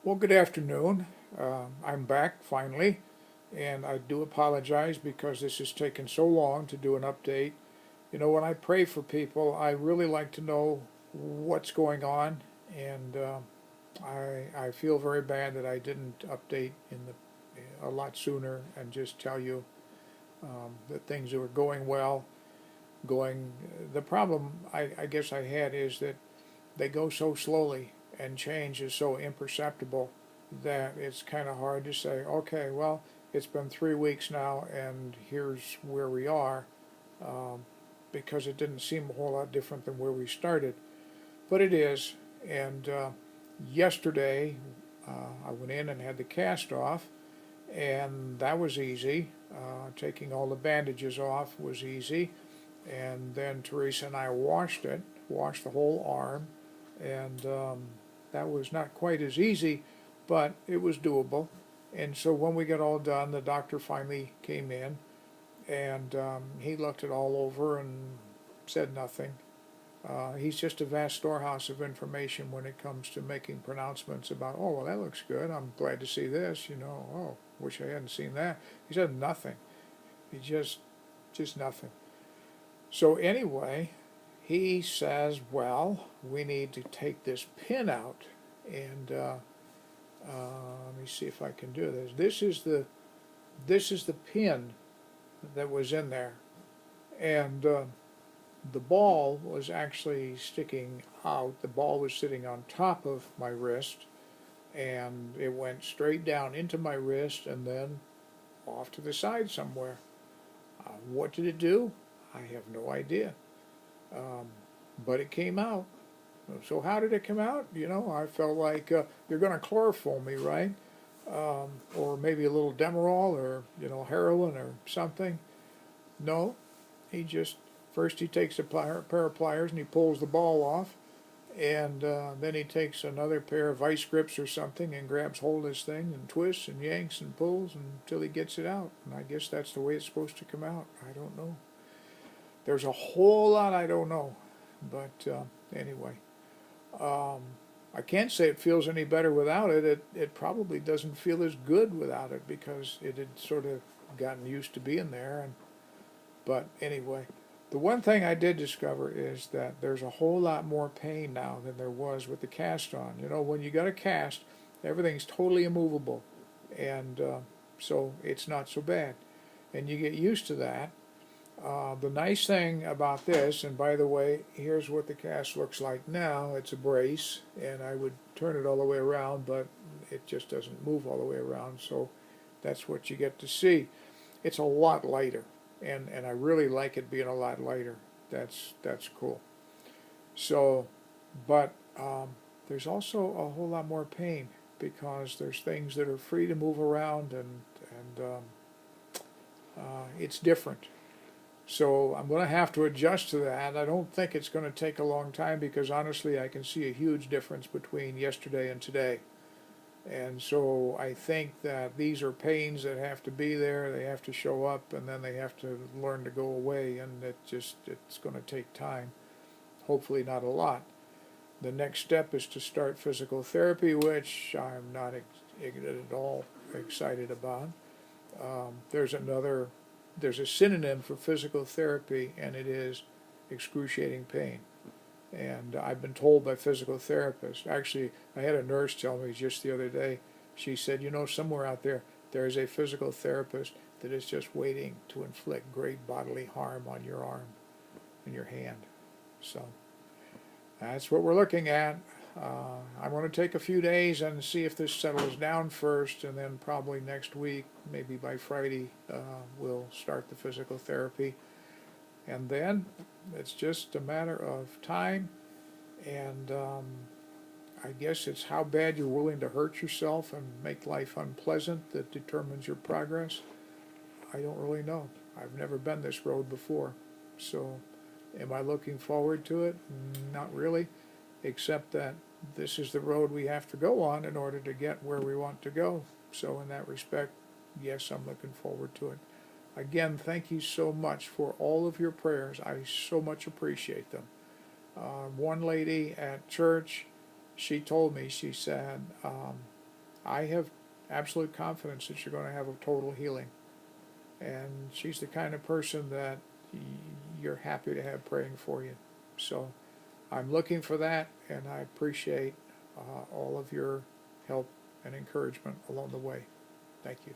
Well, good afternoon. I'm back finally, and I do apologize because this has taken so long to do an update. You know, when I pray for people, I really like to know what's going on, and I feel very bad that I didn't update a lot sooner and just tell you that things were going well. Going, the problem I guess I had is that they go so slowly and change is so imperceptible that it's kind of hard to say, okay, well, it's been 3 weeks now and here's where we are, um, because it didn't seem a whole lot different than where we started. But it is. And yesterday, I went in and had the cast off, and that was easy. Taking all the bandages off was easy. And then Teresa and I washed the whole arm, and that was not quite as easy, but it was doable. And so when we got all done, the doctor finally came in, and he looked it all over and said nothing. He's just a vast storehouse of information when it comes to making pronouncements about, oh, well, that looks good. I'm glad to see this. Oh, wish I hadn't seen that. He said nothing. He just nothing. So anyway, he says, well, we need to take this pin out, and let me see if I can do this. This is the pin that was in there, and the ball was actually sticking out. The ball was sitting on top of my wrist, and it went straight down into my wrist and then off to the side somewhere. What did it do? I have no idea. Um, but it came out. So how did it come out? I felt like you're going to chloroform me, right? Or maybe a little Demerol or heroin or something. No, he just first he takes a pair of pliers and he pulls the ball off, and then he takes another pair of vice grips or something and grabs hold of this thing and twists and yanks and pulls until he gets it out. And I guess that's the way it's supposed to come out. I don't know. There's a whole lot I don't know, but anyway. Um, I can't say it feels any better without it. It probably doesn't feel as good without it because it had sort of gotten used to being there. But anyway, the one thing I did discover is that there's a whole lot more pain now than there was with the cast on. When you got a cast, everything's totally immovable, and so it's not so bad, and you get used to that. The nice thing about this, and by the way, here's what the cast looks like now. It's a brace, and I would turn it all the way around, but it just doesn't move all the way around, so that's what you get to see. It's a lot lighter, and I really like it being a lot lighter. That's cool. So, but there's also a whole lot more pain because there's things that are free to move around, and it's different. So I'm going to have to adjust to that. I don't think it's going to take a long time because honestly I can see a huge difference between yesterday and today. And so I think that these are pains that have to be there, they have to show up, and then they have to learn to go away, and it's going to take time. Hopefully not a lot. The next step is to start physical therapy, which I'm not at all excited about. There's a synonym for physical therapy, and it is excruciating pain. And I've been told by physical therapists, actually, I had a nurse tell me just the other day, she said, somewhere out there is a physical therapist that is just waiting to inflict great bodily harm on your arm and your hand. So that's what we're looking at. I'm going to take a few days and see if this settles down first, and then probably next week, maybe by Friday, we'll start the physical therapy. And then it's just a matter of time, and I guess it's how bad you're willing to hurt yourself and make life unpleasant that determines your progress. I don't really know. I've never been this road before. So am I looking forward to it? Not really, except that this is the road we have to go on in order to get where we want to go. So in that respect, yes, I'm looking forward to it. Again, thank you so much for all of your prayers. I so much appreciate them. One lady at church, she told me, she said, I have absolute confidence that you're going to have a total healing. And she's the kind of person that you're happy to have praying for you. So I'm looking for that, and I appreciate all of your help and encouragement along the way. Thank you.